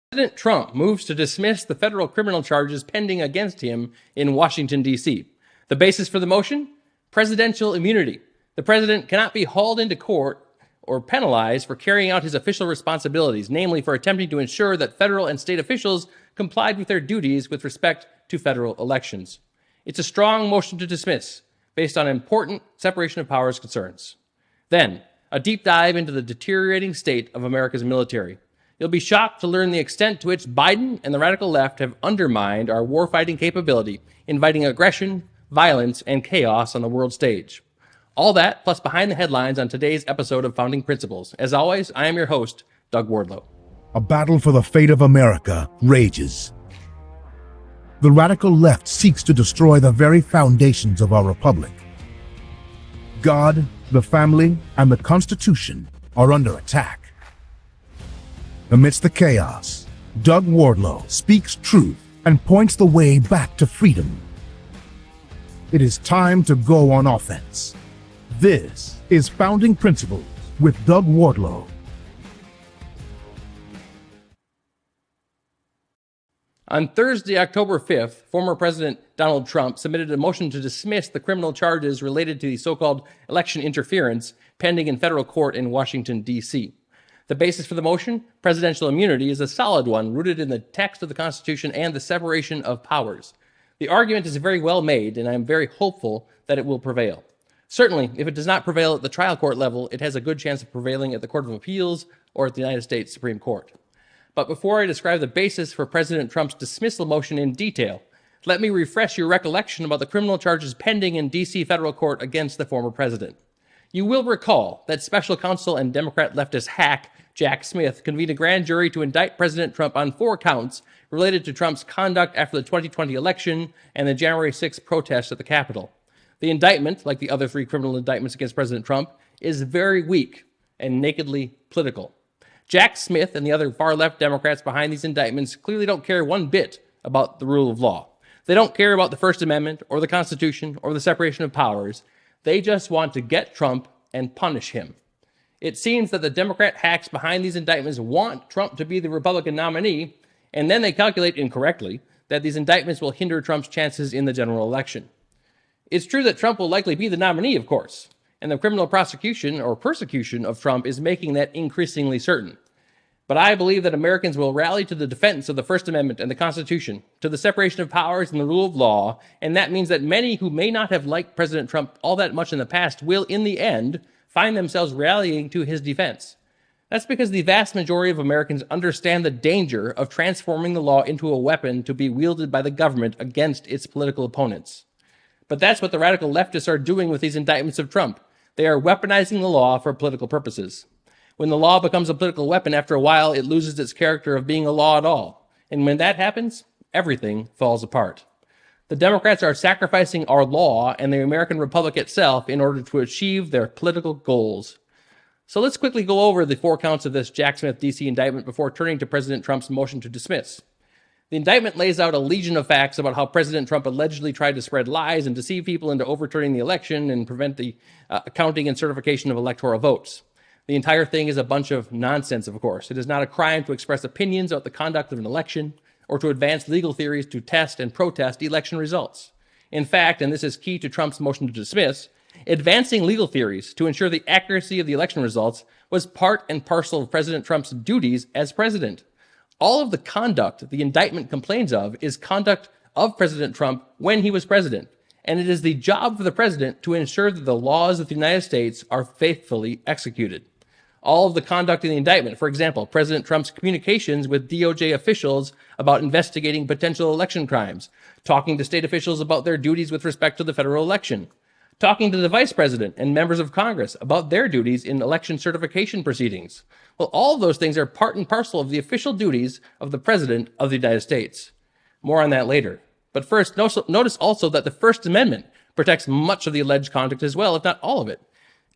President Trump moves to dismiss the federal criminal charges pending against him in Washington, D.C. The basis for the motion? Presidential immunity. The president cannot be hauled into court or penalized for carrying out his official responsibilities, namely for attempting to ensure that federal and state officials complied with their duties with respect to federal elections. It's a strong motion to dismiss, based on important separation of powers concerns. Then, a deep dive into the deteriorating state of America's military. You'll be shocked to learn the extent to which Biden and the radical left have undermined our warfighting capability, inviting aggression, violence, and chaos on the world stage. All that, plus behind the headlines on today's episode of Founding Principles. As always, I am your host, Doug Wardlow. A battle for the fate of America rages. The radical left seeks to destroy the very foundations of our republic. God, the family, and the Constitution are under attack. Amidst the chaos, Doug Wardlow speaks truth and points the way back to freedom. It is time to go on offense. This is Founding Principles with Doug Wardlow. On Thursday, October 5th, former President Donald Trump submitted a motion to dismiss the criminal charges related to the so-called election interference pending in federal court in Washington, D.C. The basis for the motion, presidential immunity, is a solid one rooted in the text of the Constitution and the separation of powers. The argument is very well made, and I am very hopeful that it will prevail. Certainly, if it does not prevail at the trial court level, it has a good chance of prevailing at the Court of Appeals or at the United States Supreme Court. But before I describe the basis for President Trump's dismissal motion in detail, let me refresh your recollection about the criminal charges pending in D.C. federal court against the former president. You will recall that special counsel and Democrat leftist hack Jack Smith convened a grand jury to indict President Trump on 4 counts related to Trump's conduct after the 2020 election and the January 6th protests at the Capitol. The indictment, like the other 3 criminal indictments against President Trump, is very weak and nakedly political. Jack Smith and the other far-left Democrats behind these indictments clearly don't care one bit about the rule of law. They don't care about the First Amendment or the Constitution or the separation of powers. They just want to get Trump and punish him. It seems that the Democrat hacks behind these indictments want Trump to be the Republican nominee, and then they calculate incorrectly that these indictments will hinder Trump's chances in the general election. It's true that Trump will likely be the nominee, of course, and the criminal prosecution or persecution of Trump is making that increasingly certain. But I believe that Americans will rally to the defense of the First Amendment and the Constitution, to the separation of powers and the rule of law, and that means that many who may not have liked President Trump all that much in the past will, in the end, find themselves rallying to his defense. That's because the vast majority of Americans understand the danger of transforming the law into a weapon to be wielded by the government against its political opponents. But that's what the radical leftists are doing with these indictments of Trump. They are weaponizing the law for political purposes. When the law becomes a political weapon, after a while, it loses its character of being a law at all. And when that happens, everything falls apart. The Democrats are sacrificing our law and the American Republic itself in order to achieve their political goals. So let's quickly go over the 4 counts of this Jack Smith D.C. indictment before turning to President Trump's motion to dismiss. The indictment lays out a legion of facts about how President Trump allegedly tried to spread lies and deceive people into overturning the election and prevent the counting and certification of electoral votes. The entire thing is a bunch of nonsense, of course. It is not a crime to express opinions about the conduct of an election or to advance legal theories to test and protest election results. In fact, and this is key to Trump's motion to dismiss, advancing legal theories to ensure the accuracy of the election results was part and parcel of President Trump's duties as president. All of the conduct the indictment complains of is conduct of President Trump when he was president, and it is the job for the president to ensure that the laws of the United States are faithfully executed. All of the conduct in the indictment, for example, President Trump's communications with DOJ officials about investigating potential election crimes, talking to state officials about their duties with respect to the federal election, talking to the vice president and members of Congress about their duties in election certification proceedings. Well, all of those things are part and parcel of the official duties of the President of the United States. More on that later. But first, notice also that the First Amendment protects much of the alleged conduct as well, if not all of it.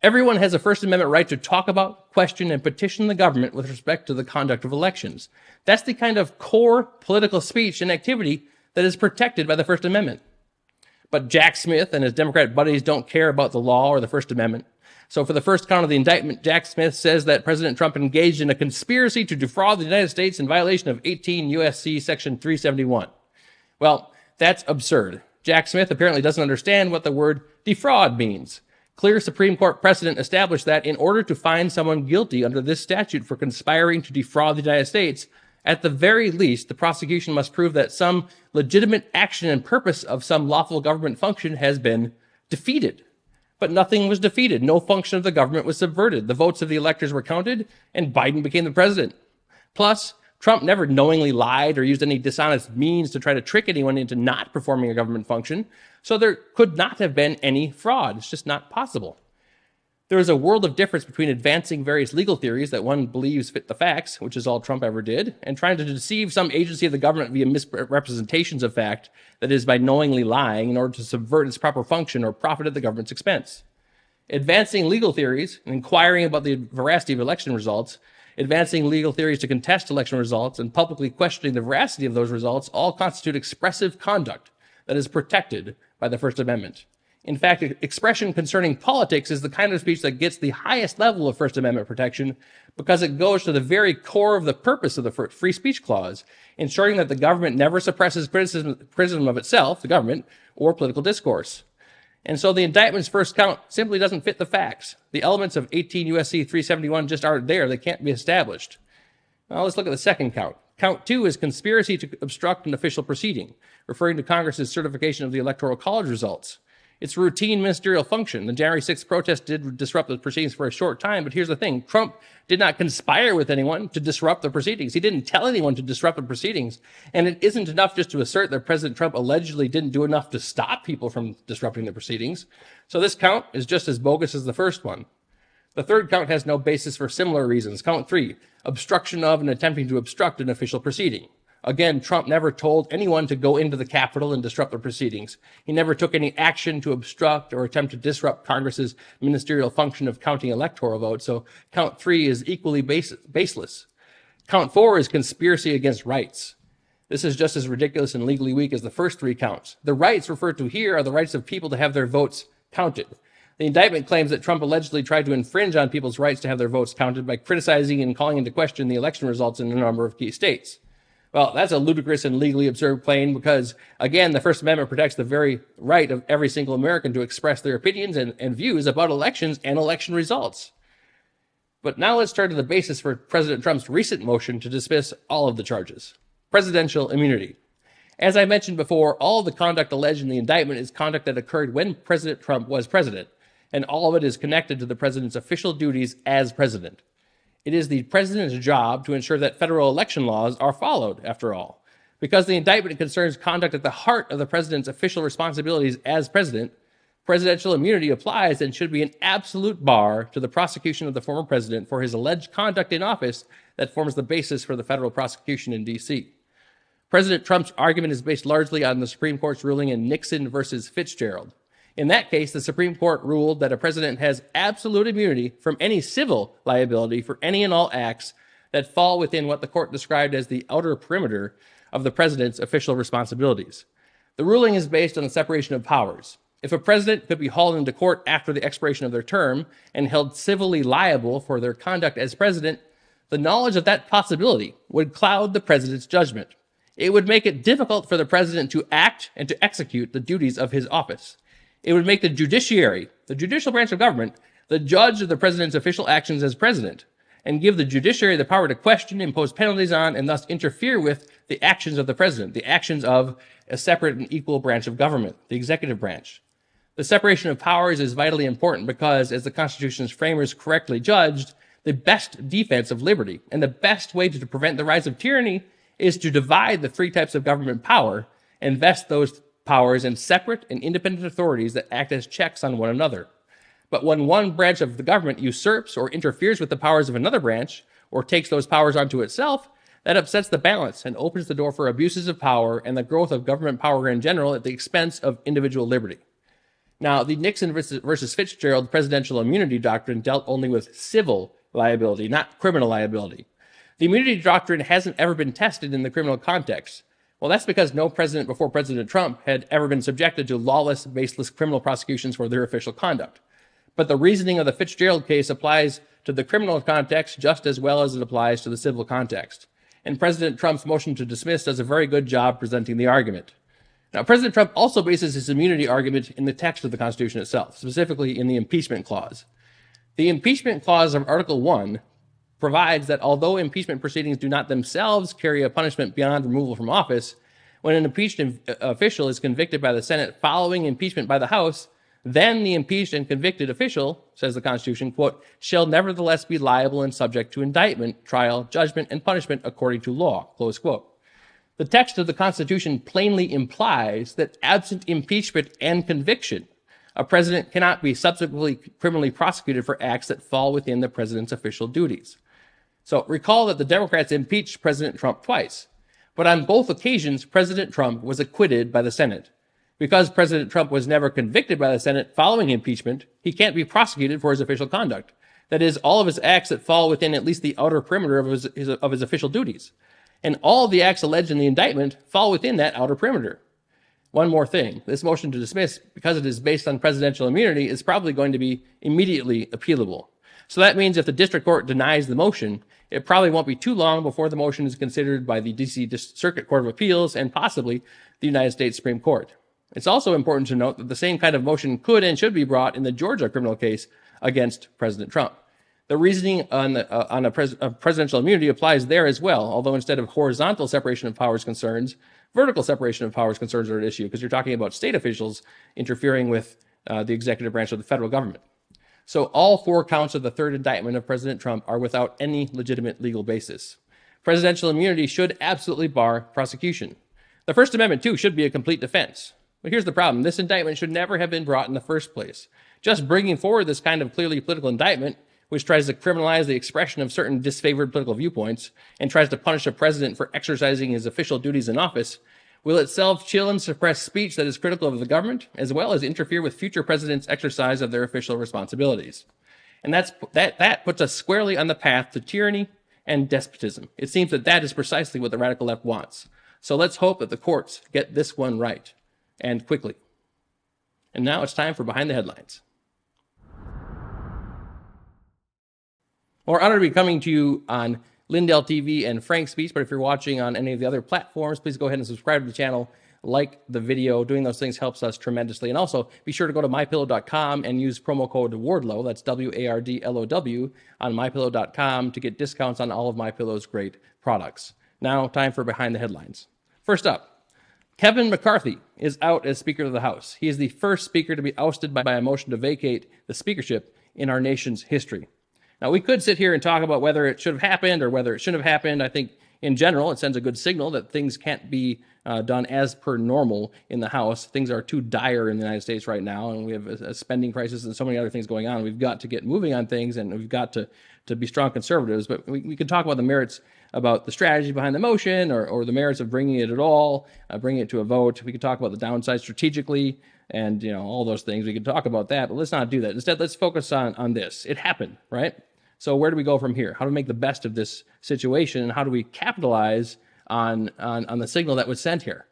Everyone has a First Amendment right to talk about, question, and petition the government with respect to the conduct of elections. That's the kind of core political speech and activity that is protected by the First Amendment. But Jack Smith and his Democrat buddies don't care about the law or the First Amendment. So for the first count of the indictment, Jack Smith says that President Trump engaged in a conspiracy to defraud the United States in violation of 18 U.S.C. Section 371. Well, that's absurd. Jack Smith apparently doesn't understand what the word defraud means. Clear Supreme Court precedent established that in order to find someone guilty under this statute for conspiring to defraud the United States, at the very least, the prosecution must prove that some legitimate action and purpose of some lawful government function has been defeated. But nothing was defeated. No function of the government was subverted. The votes of the electors were counted, and Biden became the president. Plus, Trump never knowingly lied or used any dishonest means to try to trick anyone into not performing a government function, so there could not have been any fraud. It's just not possible. There is a world of difference between advancing various legal theories that one believes fit the facts, which is all Trump ever did, and trying to deceive some agency of the government via misrepresentations of fact, that is, by knowingly lying in order to subvert its proper function or profit at the government's expense. Advancing legal theories, inquiring about the veracity of election results, advancing legal theories to contest election results, and publicly questioning the veracity of those results all constitute expressive conduct that is protected by the First Amendment. In fact, expression concerning politics is the kind of speech that gets the highest level of First Amendment protection because it goes to the very core of the purpose of the Free Speech Clause, ensuring that the government never suppresses criticism of itself, the government, or political discourse. And so the indictment's first count simply doesn't fit the facts. The elements of 18 U.S.C. 371 just aren't there. They can't be established. Now let's look at the second count. Count 2 is conspiracy to obstruct an official proceeding, referring to Congress's certification of the Electoral College results. It's a routine ministerial function. The January 6th protest did disrupt the proceedings for a short time, but here's the thing. Trump did not conspire with anyone to disrupt the proceedings. He didn't tell anyone to disrupt the proceedings. And it isn't enough just to assert that President Trump allegedly didn't do enough to stop people from disrupting the proceedings. So this count is just as bogus as the first one. The third count has no basis for similar reasons. Count 3, obstruction of and attempting to obstruct an official proceeding. Again, Trump never told anyone to go into the Capitol and disrupt the proceedings. He never took any action to obstruct or attempt to disrupt Congress's ministerial function of counting electoral votes, so count 3 is equally baseless. Count 4 is conspiracy against rights. This is just as ridiculous and legally weak as the first 3 counts. The rights referred to here are the rights of people to have their votes counted. The indictment claims that Trump allegedly tried to infringe on people's rights to have their votes counted by criticizing and calling into question the election results in a number of key states. Well, that's a ludicrous and legally absurd claim because, again, the First Amendment protects the very right of every single American to express their opinions and views about elections and election results. But now let's turn to the basis for President Trump's recent motion to dismiss all of the charges. Presidential immunity. As I mentioned before, all of the conduct alleged in the indictment is conduct that occurred when President Trump was president, and all of it is connected to the president's official duties as president. It is the president's job to ensure that federal election laws are followed, after all. Because the indictment concerns conduct at the heart of the president's official responsibilities as president, presidential immunity applies and should be an absolute bar to the prosecution of the former president for his alleged conduct in office that forms the basis for the federal prosecution in D.C. President Trump's argument is based largely on the Supreme Court's ruling in Nixon versus Fitzgerald. In that case, the Supreme Court ruled that a president has absolute immunity from any civil liability for any and all acts that fall within what the court described as the outer perimeter of the president's official responsibilities. The ruling is based on the separation of powers. If a president could be hauled into court after the expiration of their term and held civilly liable for their conduct as president, the knowledge of that possibility would cloud the president's judgment. It would make it difficult for the president to act and to execute the duties of his office. It would make the judiciary, the judicial branch of government, the judge of the president's official actions as president, and give the judiciary the power to question, impose penalties on, and thus interfere with the actions of the president, the actions of a separate and equal branch of government, the executive branch. The separation of powers is vitally important because, as the Constitution's framers correctly judged, the best defense of liberty and the best way to prevent the rise of tyranny is to divide the 3 types of government power and vest those powers in separate and independent authorities that act as checks on one another. But when one branch of the government usurps or interferes with the powers of another branch, or takes those powers onto itself, that upsets the balance and opens the door for abuses of power and the growth of government power in general at the expense of individual liberty. Now, the Nixon versus Fitzgerald presidential immunity doctrine dealt only with civil liability, not criminal liability. The immunity doctrine hasn't ever been tested in the criminal context. Well, that's because no president before President Trump had ever been subjected to lawless, baseless criminal prosecutions for their official conduct. But the reasoning of the Fitzgerald case applies to the criminal context just as well as it applies to the civil context. And President Trump's motion to dismiss does a very good job presenting the argument. Now, President Trump also bases his immunity argument in the text of the Constitution itself, specifically in the impeachment clause. The impeachment clause of Article 1 provides that although impeachment proceedings do not themselves carry a punishment beyond removal from office, when an impeached official is convicted by the Senate following impeachment by the House, then the impeached and convicted official, says the Constitution, quote, shall nevertheless be liable and subject to indictment, trial, judgment, and punishment according to law, close quote. The text of the Constitution plainly implies that absent impeachment and conviction, a president cannot be subsequently criminally prosecuted for acts that fall within the president's official duties. So recall that the Democrats impeached President Trump twice, but on both occasions, President Trump was acquitted by the Senate. Because President Trump was never convicted by the Senate following impeachment, he can't be prosecuted for his official conduct. That is, all of his acts that fall within at least the outer perimeter of his official duties. And all of the acts alleged in the indictment fall within that outer perimeter. One more thing, this motion to dismiss, because it is based on presidential immunity, is probably going to be immediately appealable. So that means if the district court denies the motion, it probably won't be too long before the motion is considered by the D.C. Circuit Court of Appeals and possibly the United States Supreme Court. It's also important to note that the same kind of motion could and should be brought in the Georgia criminal case against President Trump. The reasoning on presidential immunity applies there as well, although instead of horizontal separation of powers concerns, vertical separation of powers concerns are at issue because you're talking about state officials interfering with the executive branch of the federal government. So all 4 counts of the third indictment of President Trump are without any legitimate legal basis. Presidential immunity should absolutely bar prosecution. The First Amendment, too, should be a complete defense. But here's the problem. This indictment should never have been brought in the first place. Just bringing forward this kind of clearly political indictment, which tries to criminalize the expression of certain disfavored political viewpoints and tries to punish a president for exercising his official duties in office, will itself chill and suppress speech that is critical of the government, as well as interfere with future presidents' exercise of their official responsibilities. And that puts us squarely on the path to tyranny and despotism. It seems that is precisely what the radical left wants. So let's hope that the courts get this one right, and quickly. And now it's time for Behind the Headlines. We're honored to be coming to you on LindellTV and Frank Speech, but if you're watching on any of the other platforms, please go ahead and subscribe to the channel, like the video. Doing those things helps us tremendously. And also, be sure to go to mypillow.com and use promo code WARDLOW, that's WARDLOW, on mypillow.com to get discounts on all of MyPillow's great products. Now, time for Behind the Headlines. First up, Kevin McCarthy is out as Speaker of the House. He is the first Speaker to be ousted by a motion to vacate the speakership in our nation's history. Now, we could sit here and talk about whether it should have happened or whether it shouldn't have happened. I think, in general, it sends a good signal that things can't be done as per normal in the House. Things are too dire in the United States right now, and we have a spending crisis and so many other things going on. We've got to get moving on things, and we've got to be strong conservatives. But we can talk about the merits, about the strategy behind the motion, or the merits of bringing it at all, bringing it to a vote. We could talk about the downside strategically, and all those things. We could talk about that, but let's not do that. Instead, let's focus on this. It happened, right? So where do we go from here? How do we make the best of this situation, and how do we capitalize on the signal that was sent here?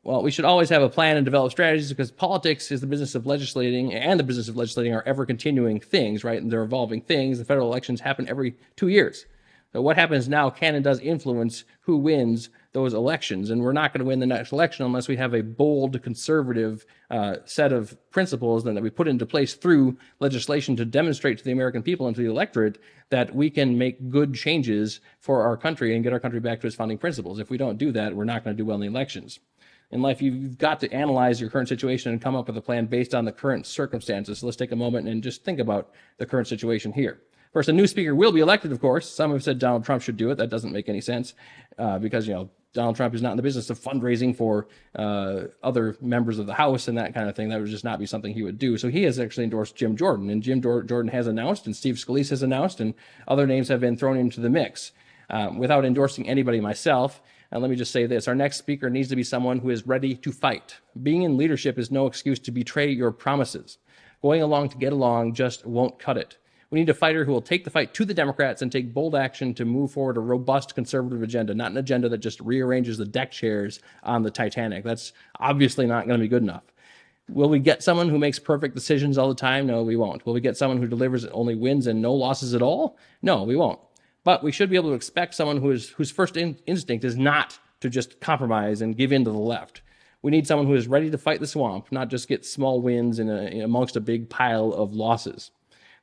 Well, we should always have a plan and develop strategies because politics is the business of legislating, and the business of legislating are ever-continuing things, right? And they're evolving things. The federal elections happen every 2 years. So what happens now can and does influence who wins those elections. And we're not going to win the next election unless we have a bold, conservative set of principles that we put into place through legislation to demonstrate to the American people and to the electorate that we can make good changes for our country and get our country back to its founding principles. If we don't do that, we're not going to do well in the elections. In life, you've got to analyze your current situation and come up with a plan based on the current circumstances. So let's take a moment and just think about the current situation here. First, a new speaker will be elected, of course. Some have said Donald Trump should do it. That doesn't make any sense because, Donald Trump is not in the business of fundraising for other members of the House and that kind of thing. That would just not be something he would do. So he has actually endorsed Jim Jordan, and Jim Jordan has announced, and Steve Scalise has announced, and other names have been thrown into the mix. Without endorsing anybody myself, let me just say this. Our next speaker needs to be someone who is ready to fight. Being in leadership is no excuse to betray your promises. Going along to get along just won't cut it. We need a fighter who will take the fight to the Democrats and take bold action to move forward a robust conservative agenda, not an agenda that just rearranges the deck chairs on the Titanic. That's obviously not going to be good enough. Will we get someone who makes perfect decisions all the time? No, we won't. Will we get someone who delivers only wins and no losses at all? No, we won't. But we should be able to expect someone whose first instinct is not to just compromise and give in to the left. We need someone who is ready to fight the swamp, not just get small wins amongst a big pile of losses.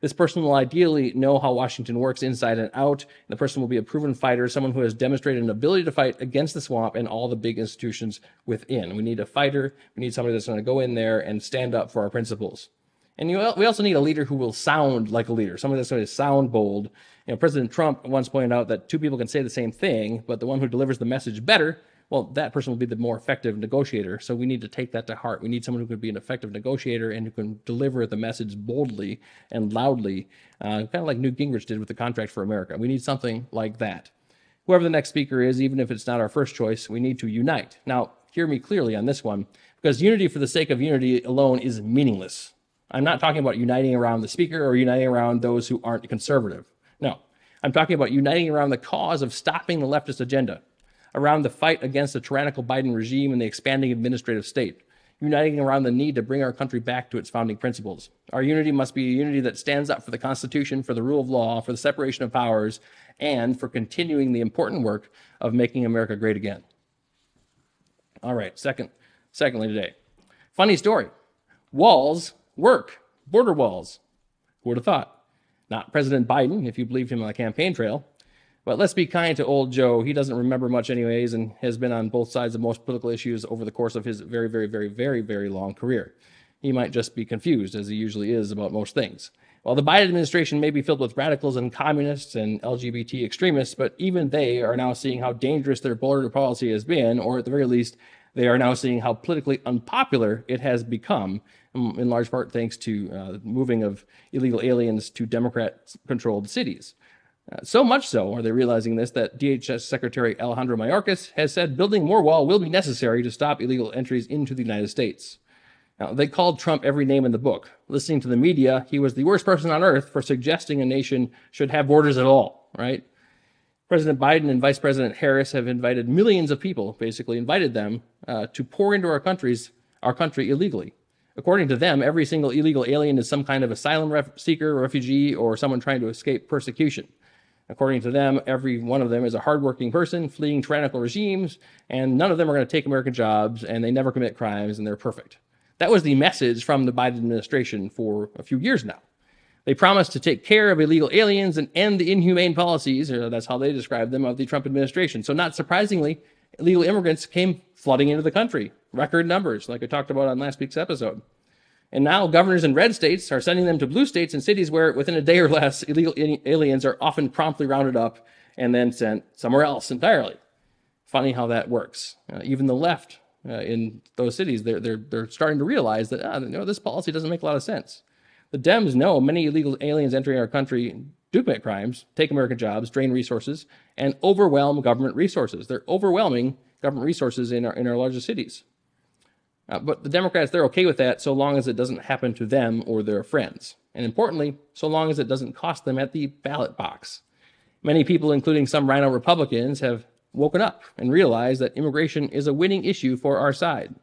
This person will ideally know how Washington works inside and out. The person will be a proven fighter, someone who has demonstrated an ability to fight against the swamp and all the big institutions within. We need a fighter. We need somebody that's going to go in there and stand up for our principles. And we also need a leader who will sound like a leader, somebody that's going to sound bold. President Trump once pointed out that two people can say the same thing, but the one who delivers the message better, well, that person will be the more effective negotiator. So we need to take that to heart. We need someone who can be an effective negotiator and who can deliver the message boldly and loudly, kind of like Newt Gingrich did with the Contract for America. We need something like that. Whoever the next speaker is, even if it's not our first choice, we need to unite. Now, hear me clearly on this one, because unity for the sake of unity alone is meaningless. I'm not talking about uniting around the speaker or uniting around those who aren't conservative. No, I'm talking about uniting around the cause of stopping the leftist agenda, around the fight against the tyrannical Biden regime and the expanding administrative state, uniting around the need to bring our country back to its founding principles. Our unity must be a unity that stands up for the Constitution, for the rule of law, for the separation of powers, and for continuing the important work of making America great again. All right, secondly today, funny story. Walls work, border walls. Who would have thought? Not President Biden, if you believed him on the campaign trail. But let's be kind to old Joe. He doesn't remember much anyways and has been on both sides of most political issues over the course of his very, very, very, very, very long career. He might just be confused, as he usually is about most things. While the Biden administration may be filled with radicals and communists and LGBT extremists, but even they are now seeing how dangerous their border policy has been, or at the very least, they are now seeing how politically unpopular it has become, in large part thanks to moving of illegal aliens to Democrat-controlled cities. So much so are they realizing this that DHS Secretary Alejandro Mayorkas has said building more wall will be necessary to stop illegal entries into the United States. Now, they called Trump every name in the book. Listening to the media, he was the worst person on earth for suggesting a nation should have borders at all, right? President Biden and Vice President Harris have invited millions of people, basically invited them to pour into our country illegally. According to them, every single illegal alien is some kind of asylum seeker, refugee, or someone trying to escape persecution. According to them, every one of them is a hardworking person fleeing tyrannical regimes, and none of them are going to take American jobs, and they never commit crimes, and they're perfect. That was the message from the Biden administration for a few years now. They promised to take care of illegal aliens and end the inhumane policies, or that's how they described them, of the Trump administration. So not surprisingly, illegal immigrants came flooding into the country, record numbers, like I talked about on last week's episode. And now governors in red states are sending them to blue states and cities where within a day or less, illegal aliens are often promptly rounded up and then sent somewhere else entirely. Funny how that works. Even the left in those cities, they're starting to realize that this policy doesn't make a lot of sense. The Dems know many illegal aliens entering our country do commit crimes, take American jobs, drain resources, and overwhelm government resources. They're overwhelming government resources in our largest cities. But the Democrats, they're okay with that so long as it doesn't happen to them or their friends. And importantly, so long as it doesn't cost them at the ballot box. Many people, including some rhino Republicans, have woken up and realized that immigration is a winning issue for our side.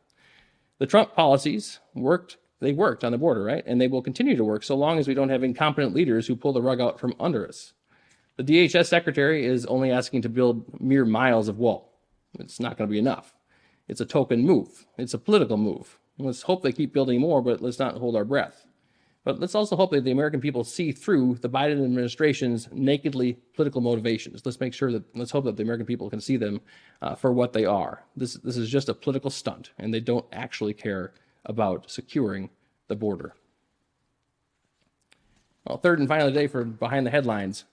The Trump policies worked on the border, right? And they will continue to work so long as we don't have incompetent leaders who pull the rug out from under us. The DHS secretary is only asking to build mere miles of wall. It's not going to be enough. It's a token move. It's a political move. Let's hope they keep building more, but let's not hold our breath. But let's also hope that the American people see through the Biden administration's nakedly political motivations. Let's hope that the American people can see them for what they are. This is just a political stunt, and they don't actually care about securing the border. Well, third and final day for Behind the Headlines.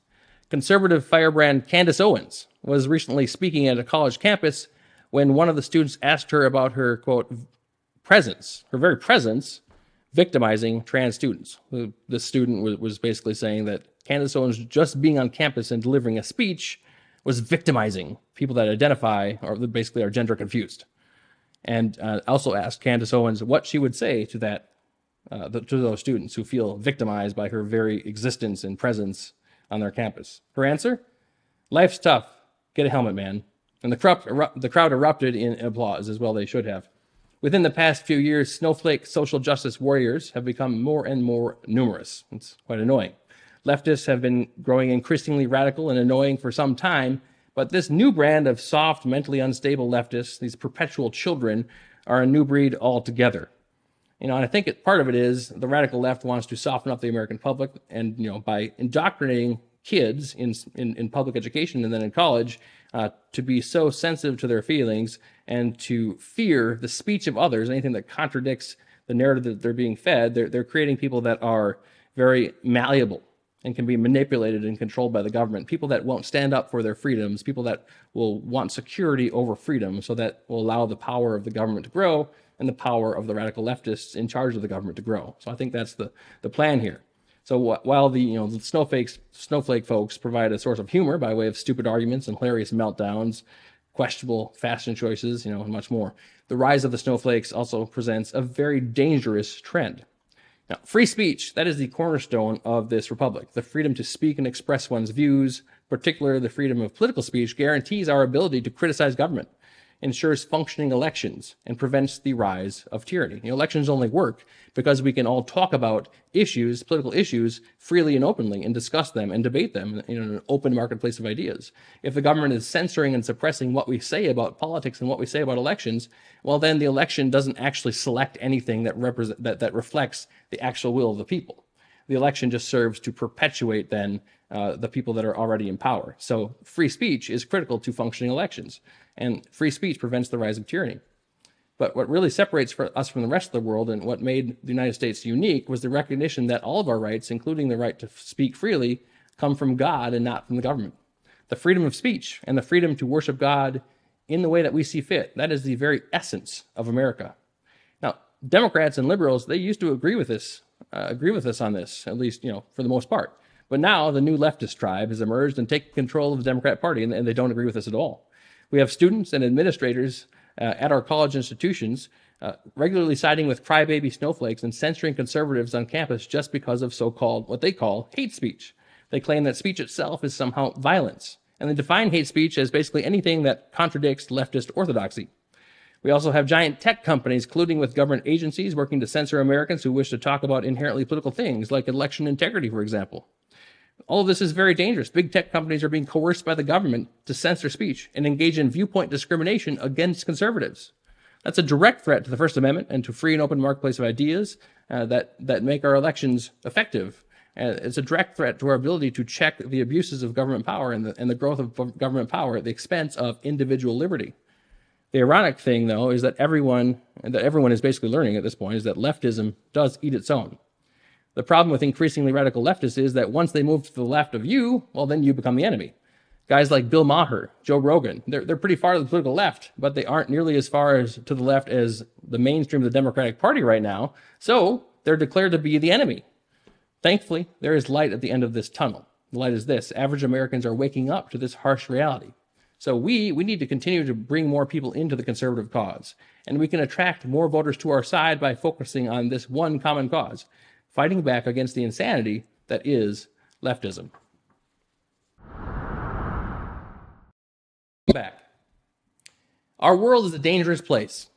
Conservative firebrand Candace Owens was recently speaking at a college campus when one of the students asked her about her, quote, presence, her very presence, victimizing trans students. The student was basically saying that Candace Owens just being on campus and delivering a speech was victimizing people that identify or basically are gender confused. And also asked Candace Owens what she would say to to those students who feel victimized by her very existence and presence on their campus. Her answer? Life's tough. Get a helmet, man. And the crowd erupted in applause, as well they should have. Within the past few years, snowflake social justice warriors have become more and more numerous. It's quite annoying. Leftists have been growing increasingly radical and annoying for some time, but this new brand of soft, mentally unstable leftists, these perpetual children, are a new breed altogether. And I think part of it is the radical left wants to soften up the American public, and by indoctrinating kids in public education and then in college to be so sensitive to their feelings and to fear the speech of others, anything that contradicts the narrative that they're being fed. They're creating people that are very malleable and can be manipulated and controlled by the government, people that won't stand up for their freedoms, people that will want security over freedom, so that will allow the power of the government to grow and the power of the radical leftists in charge of the government to grow. So I think that's the plan here. So while the snowflake folks provide a source of humor by way of stupid arguments and hilarious meltdowns, questionable fashion choices, and much more, the rise of the snowflakes also presents a very dangerous trend. Now, free speech, that is the cornerstone of this republic. The freedom to speak and express one's views, particularly the freedom of political speech, guarantees our ability to criticize government, ensures functioning elections, and prevents the rise of tyranny. Elections only work because we can all talk about issues, political issues, freely and openly, and discuss them and debate them in an open marketplace of ideas. If the government is censoring and suppressing what we say about politics and what we say about elections, well, then the election doesn't actually select anything that reflects the actual will of the people. The election just serves to perpetuate then the people that are already in power. So free speech is critical to functioning elections, and free speech prevents the rise of tyranny. But what really separates us from the rest of the world, and what made the United States unique, was the recognition that all of our rights, including the right to speak freely, come from God and not from the government. The freedom of speech and the freedom to worship God in the way that we see fit, that is the very essence of America. Now, Democrats and liberals, they used to agree with us on this, at least, for the most part. But now the new leftist tribe has emerged and taken control of the Democrat Party, and they don't agree with us at all. We have students and administrators at our college institutions regularly siding with crybaby snowflakes and censoring conservatives on campus just because of so-called, what they call, hate speech. They claim that speech itself is somehow violence, and they define hate speech as basically anything that contradicts leftist orthodoxy. We also have giant tech companies colluding with government agencies working to censor Americans who wish to talk about inherently political things, like election integrity, for example. All of this is very dangerous. Big tech companies are being coerced by the government to censor speech and engage in viewpoint discrimination against conservatives. That's a direct threat to the First Amendment and to free and open marketplace of ideas that make our elections effective. It's a direct threat to our ability to check the abuses of government power and the growth of government power at the expense of individual liberty. The ironic thing, though, is that everyone is basically learning at this point is that leftism does eat its own. The problem with increasingly radical leftists is that once they move to the left of you, well, then you become the enemy. Guys like Bill Maher, Joe Rogan, they're pretty far to the political left, but they aren't nearly as far to the left as the mainstream of the Democratic Party right now, so they're declared to be the enemy. Thankfully, there is light at the end of this tunnel. The light is this: average Americans are waking up to this harsh reality. So we need to continue to bring more people into the conservative cause, and we can attract more voters to our side by focusing on this one common cause: fighting back against the insanity that is leftism. Back. Our world is a dangerous place.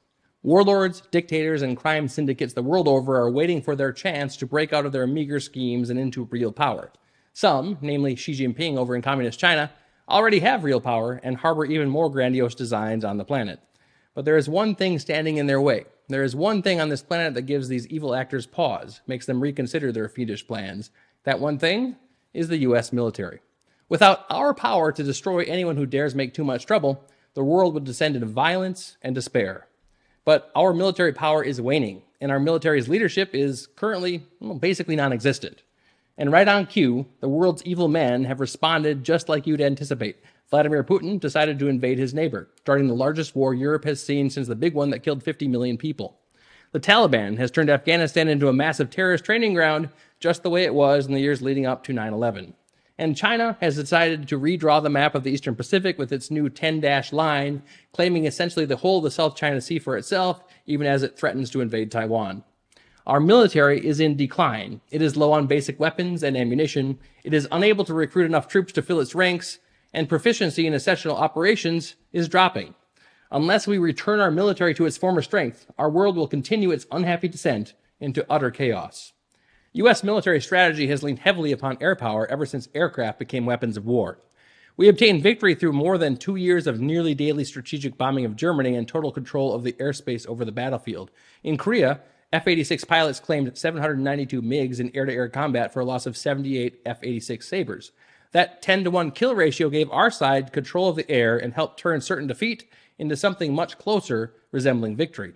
Warlords, dictators, and crime syndicates the world over are waiting for their chance to break out of their meager schemes and into real power. Some, namely Xi Jinping over in communist China, already have real power and harbor even more grandiose designs on the planet. But there is one thing standing in their way. There is one thing on this planet that gives these evil actors pause, makes them reconsider their fiendish plans. That one thing is the U.S. military. Without our power to destroy anyone who dares make too much trouble, the world would descend into violence and despair. But our military power is waning, and our military's leadership is currently basically non-existent. And right on cue, the world's evil men have responded just like you'd anticipate. Vladimir Putin decided to invade his neighbor, starting the largest war Europe has seen since the big one that killed 50 million people. The Taliban has turned Afghanistan into a massive terrorist training ground, just the way it was in the years leading up to 9/11. And China has decided to redraw the map of the Eastern Pacific with its new 10-dash line, claiming essentially the whole of the South China Sea for itself, even as it threatens to invade Taiwan. Our military is in decline. It is low on basic weapons and ammunition. It is unable to recruit enough troops to fill its ranks, and proficiency in essential operations is dropping. Unless we return our military to its former strength, our world will continue its unhappy descent into utter chaos. U.S. military strategy has leaned heavily upon air power ever since aircraft became weapons of war. We obtained victory through more than 2 years of nearly daily strategic bombing of Germany and total control of the airspace over the battlefield. In Korea, F-86 pilots claimed 792 MiGs in air-to-air combat for a loss of 78 F-86 Sabres. That 10-to-1 kill ratio gave our side control of the air and helped turn certain defeat into something much closer, resembling victory.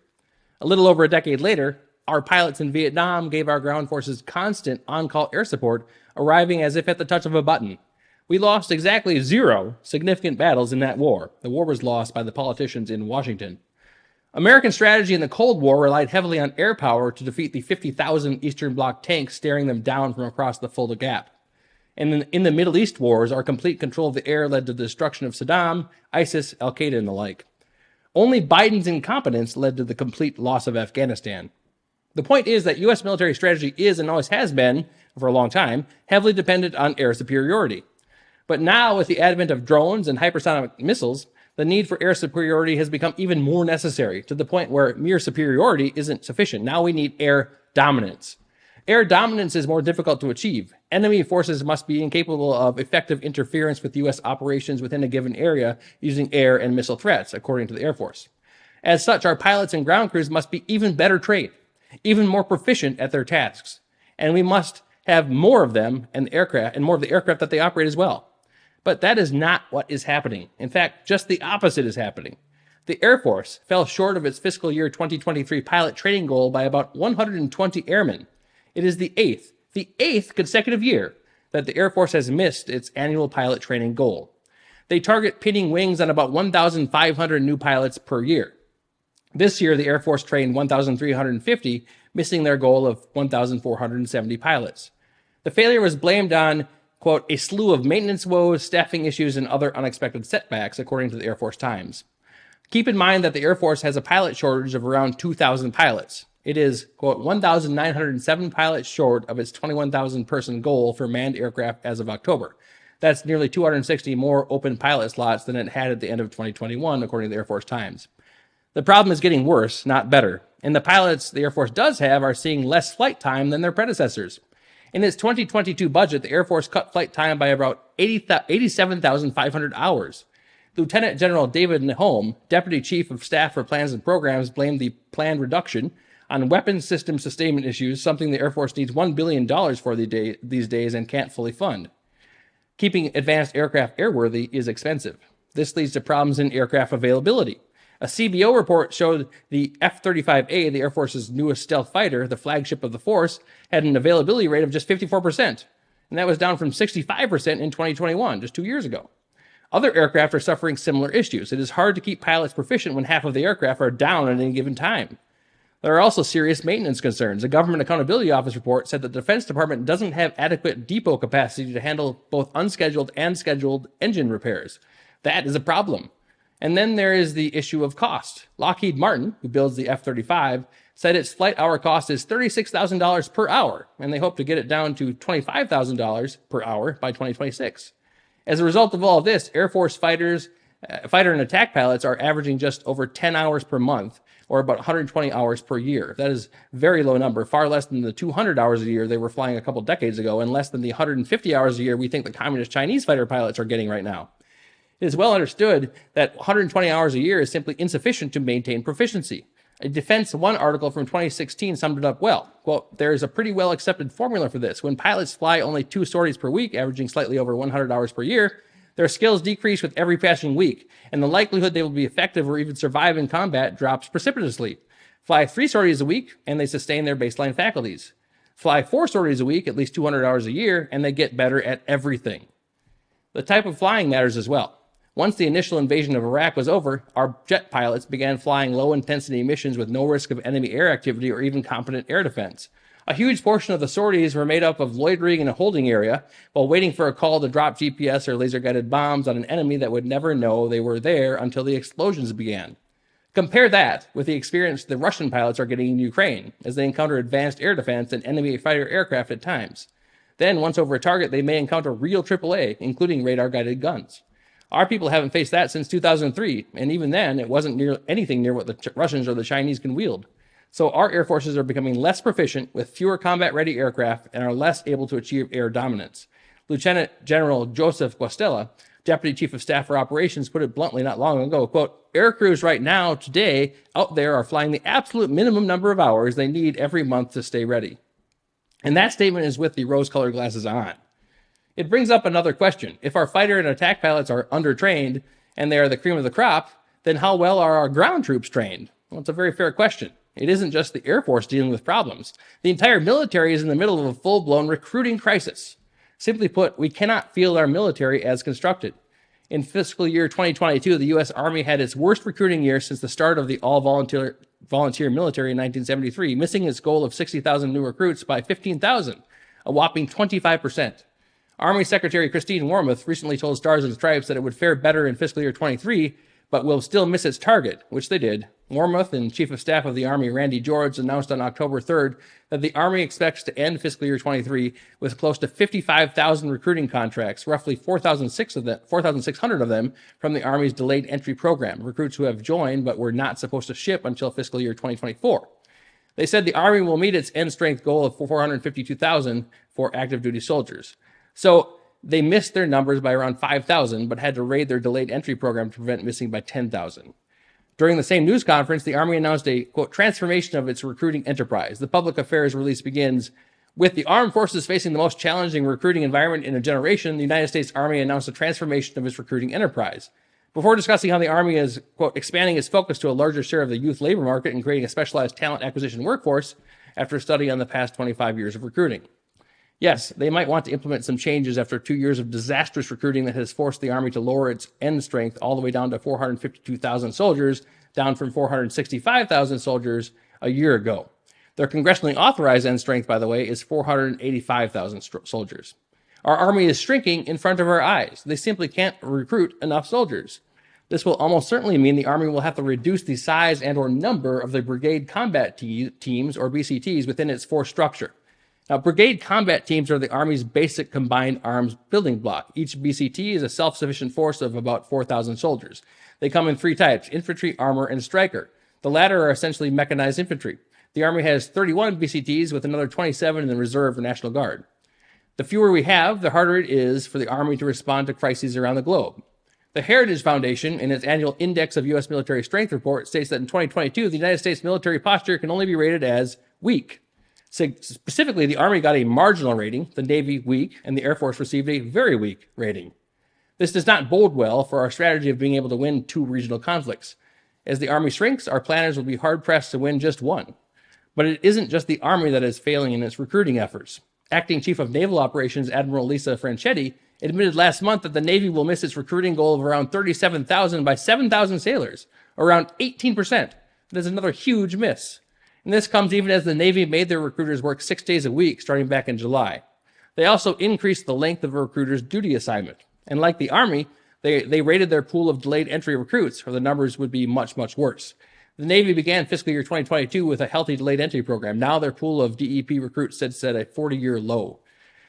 A little over a decade later, our pilots in Vietnam gave our ground forces constant on-call air support, arriving as if at the touch of a button. We lost exactly 0 significant battles in that war. The war was lost by the politicians in Washington. American strategy in the Cold War relied heavily on air power to defeat the 50,000 Eastern Bloc tanks staring them down from across the Fulda Gap. And in the Middle East wars, our complete control of the air led to the destruction of Saddam, ISIS, Al-Qaeda, and the like. Only Biden's incompetence led to the complete loss of Afghanistan. The point is that U.S. military strategy is, and always has been, for a long time, heavily dependent on air superiority. But now, with the advent of drones and hypersonic missiles, the need for air superiority has become even more necessary, to the point where mere superiority isn't sufficient. Now we need air dominance. Air dominance is more difficult to achieve. Enemy forces must be incapable of effective interference with U.S. operations within a given area using air and missile threats, according to the Air Force. As such, our pilots and ground crews must be even better trained, even more proficient at their tasks. And we must have more of them and more of the aircraft that they operate as well. But that is not what is happening. In fact, just the opposite is happening. The Air Force fell short of its fiscal year 2023 pilot training goal by about 120 airmen. It is the eighth consecutive year that the Air Force has missed its annual pilot training goal. They target pinning wings on about 1,500 new pilots per year. This year, the Air Force trained 1,350, missing their goal of 1,470 pilots. The failure was blamed on, quote, a slew of maintenance woes, staffing issues, and other unexpected setbacks, according to the Air Force Times. Keep in mind that the Air Force has a pilot shortage of around 2,000 pilots. It is, quote, 1,907 pilots short of its 21,000-person goal for manned aircraft as of October. That's nearly 260 more open pilot slots than it had at the end of 2021, according to the Air Force Times. The problem is getting worse, not better. And the pilots the Air Force does have are seeing less flight time than their predecessors. In its 2022 budget, the Air Force cut flight time by about 87,500 hours. Lieutenant General David Nahom, Deputy Chief of Staff for Plans and Programs, blamed the planned reduction on weapons system sustainment issues, something the Air Force needs $1 billion for these days and can't fully fund. Keeping advanced aircraft airworthy is expensive. This leads to problems in aircraft availability. A CBO report showed the F-35A, the Air Force's newest stealth fighter, the flagship of the force, had an availability rate of just 54%, and that was down from 65% in 2021, just 2 years ago. Other aircraft are suffering similar issues. It is hard to keep pilots proficient when half of the aircraft are down at any given time. There are also serious maintenance concerns. A Government Accountability Office report said that the Defense Department doesn't have adequate depot capacity to handle both unscheduled and scheduled engine repairs. That is a problem. And then there is the issue of cost. Lockheed Martin, who builds the F-35, said its flight hour cost is $36,000 per hour, and they hope to get it down to $25,000 per hour by 2026. As a result of all of this, Air Force fighter and attack pilots are averaging just over 10 hours per month, or about 120 hours per year. That is a very low number, far less than the 200 hours a year they were flying a couple decades ago, and less than the 150 hours a year we think the communist Chinese fighter pilots are getting right now. It is well understood that 120 hours a year is simply insufficient to maintain proficiency. A Defense One article from 2016 summed it up well. Quote, there is a pretty well accepted formula for this. When pilots fly only 2 sorties per week, averaging slightly over 100 hours per year, their skills decrease with every passing week, and the likelihood they will be effective or even survive in combat drops precipitously. Fly 3 sorties a week, and they sustain their baseline faculties. Fly 4 sorties a week, at least 200 hours a year, and they get better at everything. The type of flying matters as well. Once the initial invasion of Iraq was over, our jet pilots began flying low-intensity missions with no risk of enemy air activity or even competent air defense. A huge portion of the sorties were made up of loitering in a holding area while waiting for a call to drop GPS or laser-guided bombs on an enemy that would never know they were there until the explosions began. Compare that with the experience the Russian pilots are getting in Ukraine as they encounter advanced air defense and enemy fighter aircraft at times. Then, once over a target, they may encounter real AAA, including radar-guided guns. Our people haven't faced that since 2003, and even then, it wasn't anything near what the Russians or the Chinese can wield. So our air forces are becoming less proficient with fewer combat-ready aircraft and are less able to achieve air dominance. Lieutenant General Joseph Guastella, Deputy Chief of Staff for Operations, put it bluntly not long ago, quote, "Air crews right now, today, out there are flying the absolute minimum number of hours they need every month to stay ready." And that statement is with the rose-colored glasses on. It brings up another question. If our fighter and attack pilots are undertrained and they are the cream of the crop, then how well are our ground troops trained? Well, it's a very fair question. It isn't just the Air Force dealing with problems. The entire military is in the middle of a full-blown recruiting crisis. Simply put, we cannot field our military as constructed. In fiscal year 2022, the U.S. Army had its worst recruiting year since the start of the all-volunteer military in 1973, missing its goal of 60,000 new recruits by 15,000, a whopping 25%. Army Secretary Christine Wormuth recently told Stars and Stripes that it would fare better in fiscal year 23, but will still miss its target, which they did. Wormuth and Chief of Staff of the Army Randy George announced on October 3rd that the Army expects to end fiscal year 23 with close to 55,000 recruiting contracts, roughly 4,600 of them from the Army's delayed entry program, recruits who have joined but were not supposed to ship until fiscal year 2024. They said the Army will meet its end strength goal of 452,000 for active duty soldiers. So they missed their numbers by around 5,000, but had to raid their delayed entry program to prevent missing by 10,000. During the same news conference, the Army announced a, quote, transformation of its recruiting enterprise. The public affairs release begins, with the armed forces facing the most challenging recruiting environment in a generation, the United States Army announced a transformation of its recruiting enterprise. Before discussing how the Army is, quote, expanding its focus to a larger share of the youth labor market and creating a specialized talent acquisition workforce after a study on the past 25 years of recruiting. Yes, they might want to implement some changes after 2 years of disastrous recruiting that has forced the Army to lower its end strength all the way down to 452,000 soldiers, down from 465,000 soldiers a year ago. Their congressionally authorized end strength, by the way, is 485,000 soldiers. Our Army is shrinking in front of our eyes. They simply can't recruit enough soldiers. This will almost certainly mean the Army will have to reduce the size and or number of the Brigade Combat Teams, or BCTs, within its force structure. Now, brigade combat teams are the Army's basic combined arms building block. Each BCT is a self-sufficient force of about 4,000 soldiers. They come in three types: infantry, armor, and striker. The latter are essentially mechanized infantry. The Army has 31 BCTs with another 27 in the Reserve or National Guard. The fewer we have, the harder it is for the Army to respond to crises around the globe. The Heritage Foundation, in its annual Index of U.S. Military Strength report, states that in 2022, the United States military posture can only be rated as weak. Specifically, the Army got a marginal rating, the Navy weak, and the Air Force received a very weak rating. This does not bode well for our strategy of being able to win two regional conflicts. As the Army shrinks, our planners will be hard-pressed to win just one. But it isn't just the Army that is failing in its recruiting efforts. Acting Chief of Naval Operations Admiral Lisa Franchetti admitted last month that the Navy will miss its recruiting goal of around 37,000 by 7,000 sailors, around 18%. That is another huge miss. And this comes even as the Navy made their recruiters work 6 days a week starting back in July. They also increased the length of a recruiter's duty assignment. And like the Army, they rated their pool of delayed entry recruits, or the numbers would be much, much worse. The Navy began fiscal year 2022 with a healthy delayed entry program. Now their pool of DEP recruits sits at a 40-year low.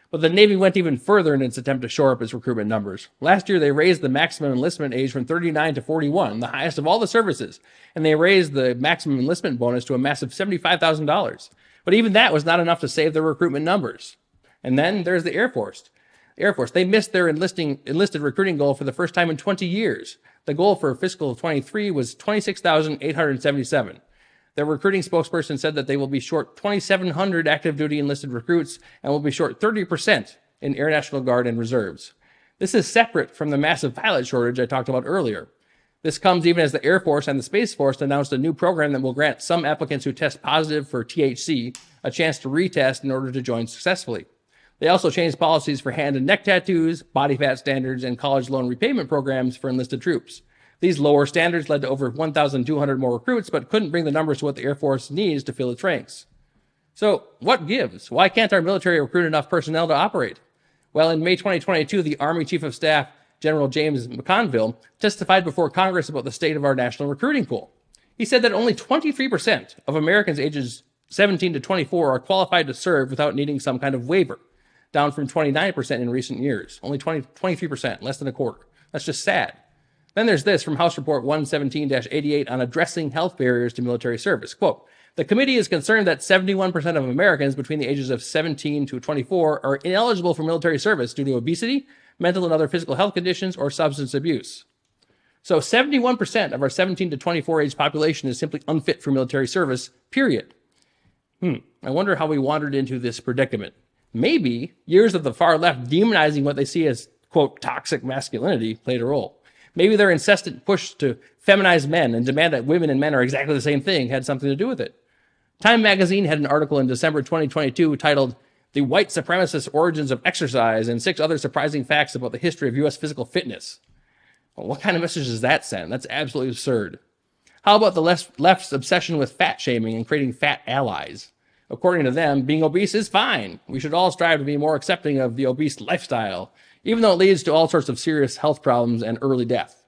But the Navy went even further in its attempt to shore up its recruitment numbers. Last year, they raised the maximum enlistment age from 39 to 41, the highest of all the services, and they raised the maximum enlistment bonus to a massive $75,000. But even that was not enough to save their recruitment numbers. And then there's the Air Force. They missed their enlisted recruiting goal for the first time in 20 years. The goal for fiscal 23 was 26,877. Their recruiting spokesperson said that they will be short 2,700 active duty enlisted recruits and will be short 30% in Air National Guard and reserves. This is separate from the massive pilot shortage I talked about earlier. This comes even as the Air Force and the Space Force announced a new program that will grant some applicants who test positive for THC a chance to retest in order to join successfully. They also changed policies for hand and neck tattoos, body fat standards, and college loan repayment programs for enlisted troops. These lower standards led to over 1,200 more recruits, but couldn't bring the numbers to what the Air Force needs to fill its ranks. So, what gives? Why can't our military recruit enough personnel to operate? Well, in May 2022, the Army Chief of Staff, General James McConville, testified before Congress about the state of our national recruiting pool. He said that only 23% of Americans ages 17 to 24 are qualified to serve without needing some kind of waiver, down from 29% in recent years. Only 23%, less than a quarter. That's just sad. Then there's this from House Report 117-88 on addressing health barriers to military service. Quote, the committee is concerned that 71% of Americans between the ages of 17 to 24 are ineligible for military service due to obesity, mental and other physical health conditions, or substance abuse. So 71% of our 17 to 24 age population is simply unfit for military service, period. I wonder how we wandered into this predicament. Maybe years of the far left demonizing what they see as, quote, toxic masculinity played a role. Maybe their incessant push to feminize men and demand that women and men are exactly the same thing had something to do with it. Time magazine had an article in December 2022 titled, The White Supremacist Origins of Exercise and 6 Other Surprising Facts About the History of U.S. Physical Fitness. Well, what kind of message does that send? That's absolutely absurd. How about the left's obsession with fat shaming and creating fat allies? According to them, being obese is fine. We should all strive to be more accepting of the obese lifestyle, even though it leads to all sorts of serious health problems and early death.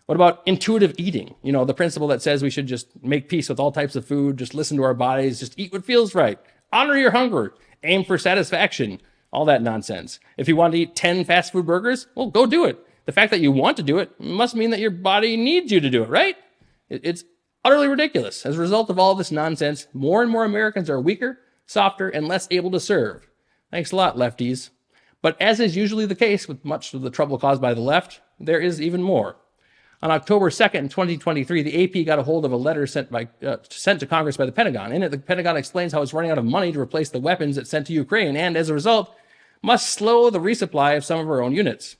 What about intuitive eating? You know, the principle that says we should just make peace with all types of food, just listen to our bodies, just eat what feels right, honor your hunger, aim for satisfaction, all that nonsense. If you want to eat 10 fast food burgers, well, go do it. The fact that you want to do it must mean that your body needs you to do it, right? It's utterly ridiculous. As a result of all this nonsense, more and more Americans are weaker, softer, and less able to serve. Thanks a lot, lefties. But as is usually the case with much of the trouble caused by the left, there is even more. On October 2nd, 2023, the AP got a hold of a letter sent to Congress by the Pentagon. In it, the Pentagon explains how it's running out of money to replace the weapons it sent to Ukraine, and as a result, must slow the resupply of some of our own units.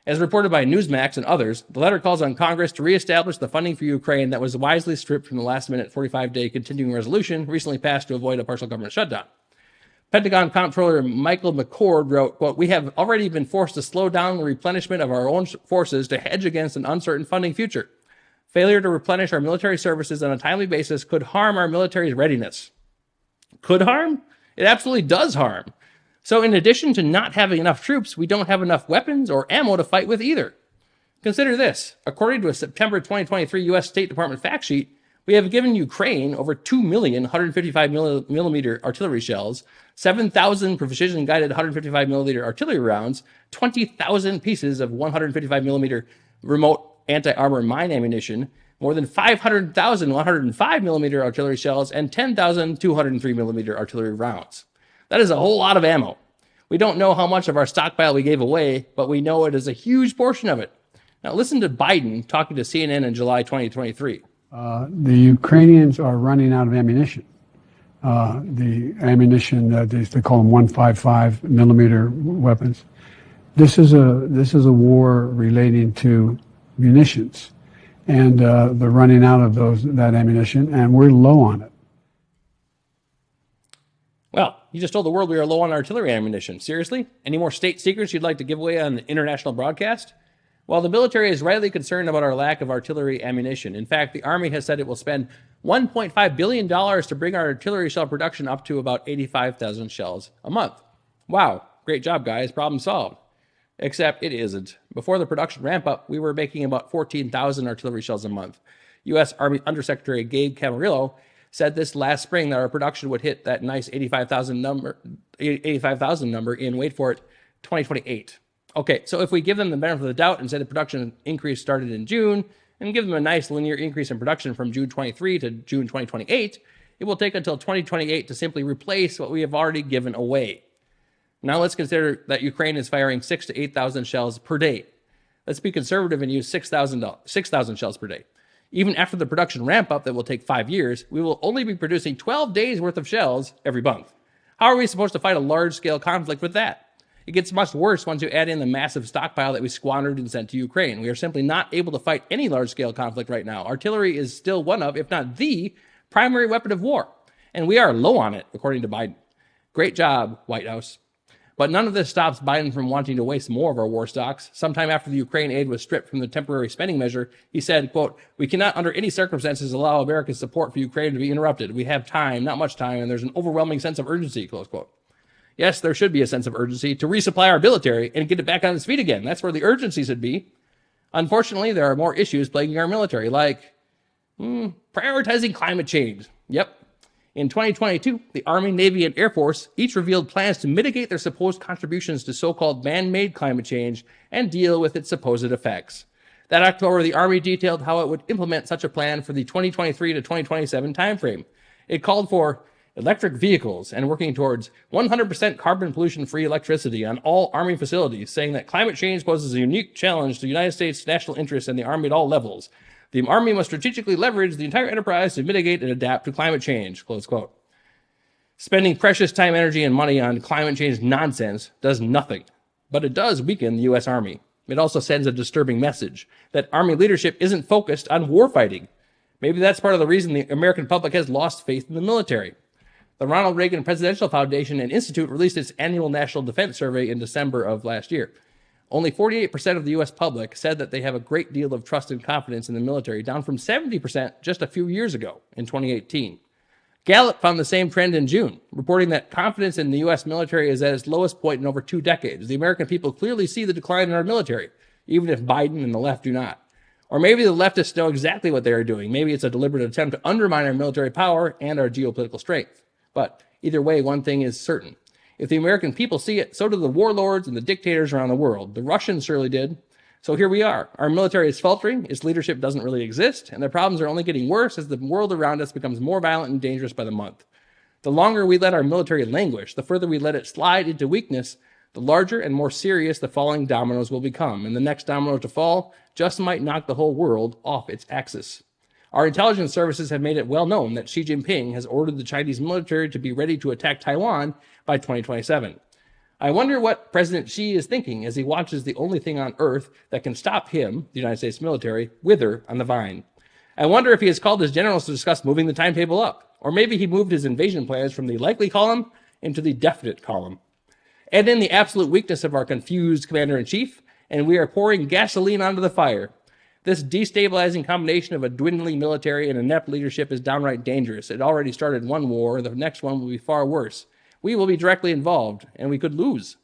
As reported by Newsmax and others, the letter calls on Congress to reestablish the funding for Ukraine that was wisely stripped from the last-minute 45-day continuing resolution recently passed to avoid a partial government shutdown. Pentagon Comptroller Michael McCord wrote, quote, we have already been forced to slow down the replenishment of our own forces to hedge against an uncertain funding future. Failure to replenish our military services on a timely basis could harm our military's readiness. Could harm? It absolutely does harm. So in addition to not having enough troops, we don't have enough weapons or ammo to fight with either. Consider this. According to a September 2023 U.S. State Department fact sheet, we have given Ukraine over 2 million 155 millimeter artillery shells, 7,000 precision-guided 155 millimeter artillery rounds, 20,000 pieces of 155 millimeter remote anti-armor mine ammunition, more than 500,000 105 millimeter artillery shells, and 10,000 203 millimeter artillery rounds. That is a whole lot of ammo. We don't know how much of our stockpile we gave away, but we know it is a huge portion of it. Now listen to Biden talking to CNN in July 2023. The Ukrainians are running out of ammunition. The ammunition that they call them 155 millimeter weapons. This is a war relating to munitions, and they're running out of that ammunition, and we're low on it. Well, you just told the world we are low on artillery ammunition. Seriously? Any more state secrets you'd like to give away on the international broadcast? Well, the military is rightly concerned about our lack of artillery ammunition. In fact, the Army has said it will spend $1.5 billion to bring our artillery shell production up to about 85,000 shells a month. Wow, great job, guys. Problem solved. Except it isn't. Before the production ramp up, we were making about 14,000 artillery shells a month. U.S. Army Undersecretary Gabe Camarillo said this last spring that our production would hit that nice 85,000 number in, wait for it, 2028. Okay, so if we give them the benefit of the doubt and say the production increase started in June, and give them a nice linear increase in production from June 23 to June 2028, it will take until 2028 to simply replace what we have already given away. Now let's consider that Ukraine is firing 6,000 to 8,000 shells per day. Let's be conservative and use 6,000 shells per day. Even after the production ramp up that will take 5 years, we will only be producing 12 days worth of shells every month. How are we supposed to fight a large-scale conflict with that? It gets much worse once you add in the massive stockpile that we squandered and sent to Ukraine. We are simply not able to fight any large-scale conflict right now. Artillery is still one of, if not the, primary weapon of war. And we are low on it, according to Biden. Great job, White House. But none of this stops Biden from wanting to waste more of our war stocks. Sometime after the Ukraine aid was stripped from the temporary spending measure, he said, quote, we cannot under any circumstances allow America's support for Ukraine to be interrupted. We have time, not much time, and there's an overwhelming sense of urgency, close quote. Yes, there should be a sense of urgency to resupply our military and get it back on its feet again. That's where the urgency should be. Unfortunately, there are more issues plaguing our military, like prioritizing climate change. Yep. In 2022, the Army, Navy, and Air Force each revealed plans to mitigate their supposed contributions to so-called man-made climate change and deal with its supposed effects. That October, the Army detailed how it would implement such a plan for the 2023 to 2027 timeframe. It called for electric vehicles and working towards 100% carbon pollution-free electricity on all Army facilities, saying that climate change poses a unique challenge to the United States national interests and the Army at all levels. The Army must strategically leverage the entire enterprise to mitigate and adapt to climate change, close quote. Spending precious time, energy, and money on climate change nonsense does nothing, but it does weaken the U.S. Army. It also sends a disturbing message that Army leadership isn't focused on warfighting. Maybe that's part of the reason the American public has lost faith in the military. The Ronald Reagan Presidential Foundation and Institute released its annual National Defense Survey in December of last year. Only 48% of the U.S. public said that they have a great deal of trust and confidence in the military, down from 70% just a few years ago in 2018. Gallup found the same trend in June, reporting that confidence in the U.S. military is at its lowest point in over 2 decades. The American people clearly see the decline in our military, even if Biden and the left do not. Or maybe the leftists know exactly what they are doing. Maybe it's a deliberate attempt to undermine our military power and our geopolitical strength. But either way, one thing is certain. If the American people see it, so do the warlords and the dictators around the world. The Russians surely did. So here we are. Our military is faltering, its leadership doesn't really exist, and the problems are only getting worse as the world around us becomes more violent and dangerous by the month. The longer we let our military languish, the further we let it slide into weakness, the larger and more serious the falling dominoes will become, and the next domino to fall just might knock the whole world off its axis. Our intelligence services have made it well known that Xi Jinping has ordered the Chinese military to be ready to attack Taiwan by 2027. I wonder what President Xi is thinking as he watches the only thing on earth that can stop him, the United States military, wither on the vine. I wonder if he has called his generals to discuss moving the timetable up, or maybe he moved his invasion plans from the likely column into the definite column. Add in the absolute weakness of our confused commander-in-chief, and we are pouring gasoline onto the fire. This destabilizing combination of a dwindling military and inept leadership is downright dangerous. It already started one war, the next one will be far worse. We will be directly involved, and we could lose.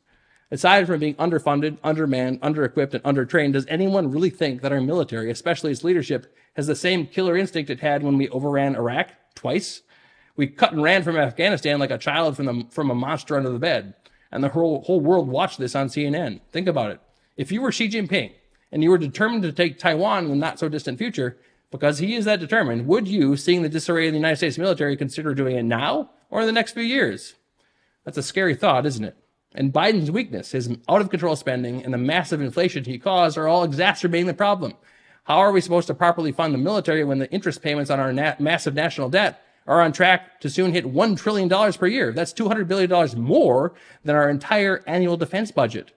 Aside from being underfunded, undermanned, underequipped, and undertrained, does anyone really think that our military, especially its leadership, has the same killer instinct it had when we overran Iraq twice? We cut and ran from Afghanistan like a child from a monster under the bed, and the whole world watched this on CNN. Think about it. If you were Xi Jinping, and you were determined to take Taiwan in the not-so-distant future, because he is that determined, would you, seeing the disarray in the United States military, consider doing it now or in the next few years? That's a scary thought, isn't it? And Biden's weakness, his out-of-control spending, and the massive inflation he caused are all exacerbating the problem. How are we supposed to properly fund the military when the interest payments on our massive national debt are on track to soon hit $1 trillion per year? That's $200 billion more than our entire annual defense budget.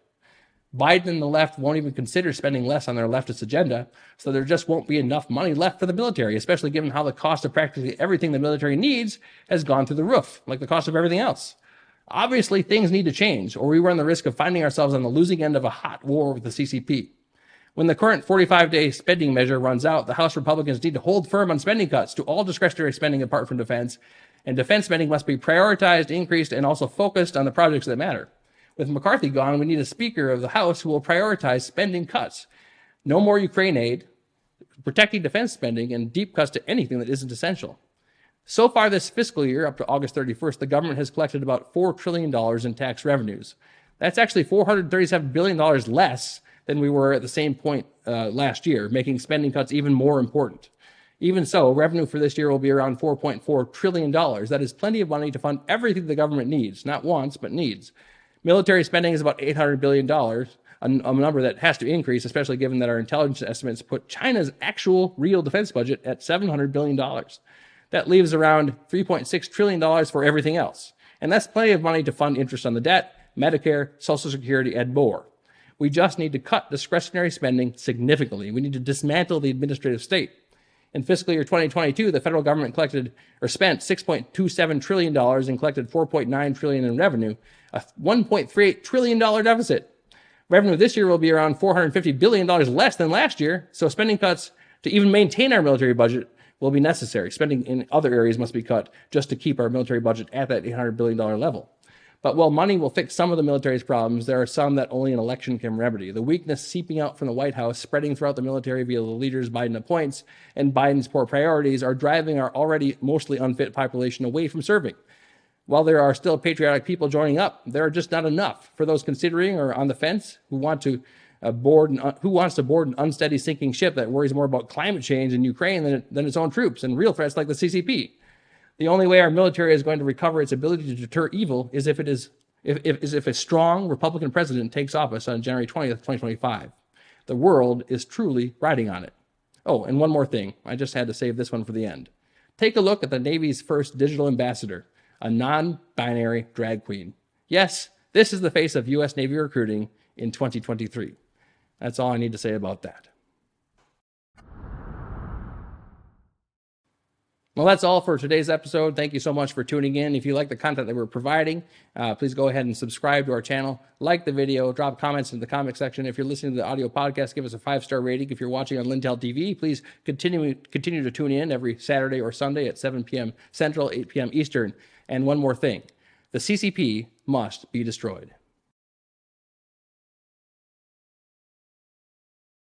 Biden and the left won't even consider spending less on their leftist agenda, so there just won't be enough money left for the military, especially given how the cost of practically everything the military needs has gone through the roof, like the cost of everything else. Obviously, things need to change, or we run the risk of finding ourselves on the losing end of a hot war with the CCP. When the current 45-day spending measure runs out, the House Republicans need to hold firm on spending cuts to all discretionary spending apart from defense, and defense spending must be prioritized, increased, and also focused on the projects that matter. With McCarthy gone, we need a Speaker of the House who will prioritize spending cuts. No more Ukraine aid, protecting defense spending, and deep cuts to anything that isn't essential. So far this fiscal year, up to August 31st, the government has collected about $4 trillion in tax revenues. That's actually $437 billion less than we were at the same point last year, making spending cuts even more important. Even so, revenue for this year will be around $4.4 trillion. That is plenty of money to fund everything the government needs, not wants, but needs. Military spending is about $800 billion, a number that has to increase, especially given that our intelligence estimates put China's actual real defense budget at $700 billion. That leaves around $3.6 trillion for everything else. And that's plenty of money to fund interest on the debt, Medicare, Social Security, and more. We just need to cut discretionary spending significantly. We need to dismantle the administrative state. In fiscal year 2022, the federal government spent $6.27 trillion and collected $4.9 trillion in revenue, a $1.38 trillion deficit. Revenue this year will be around $450 billion less than last year, so spending cuts to even maintain our military budget will be necessary. Spending in other areas must be cut just to keep our military budget at that $800 billion level. But while money will fix some of the military's problems, there are some that only an election can remedy. The weakness seeping out from the White House, spreading throughout the military via the leaders Biden appoints, and Biden's poor priorities are driving our already mostly unfit population away from serving. While there are still patriotic people joining up, there are just not enough for those considering or on the fence who wants to board an unsteady sinking ship that worries more about climate change in Ukraine than its own troops and real threats like the CCP. The only way our military is going to recover its ability to deter evil is if a strong Republican president takes office on January 20th, 2025. The world is truly riding on it. Oh, and one more thing. I just had to save this one for the end. Take a look at the Navy's first digital ambassador, a non-binary drag queen. Yes, this is the face of U.S. Navy recruiting in 2023. That's all I need to say about that. Well, that's all for today's episode. Thank you so much for tuning in. If you like the content that we're providing, please go ahead and subscribe to our channel. Like the video, drop comments in the comment section. If you're listening to the audio podcast, give us a 5-star rating. If you're watching on LindellTV, please continue to tune in every Saturday or Sunday at 7 p.m. Central, 8 p.m. Eastern. And one more thing, the CCP must be destroyed.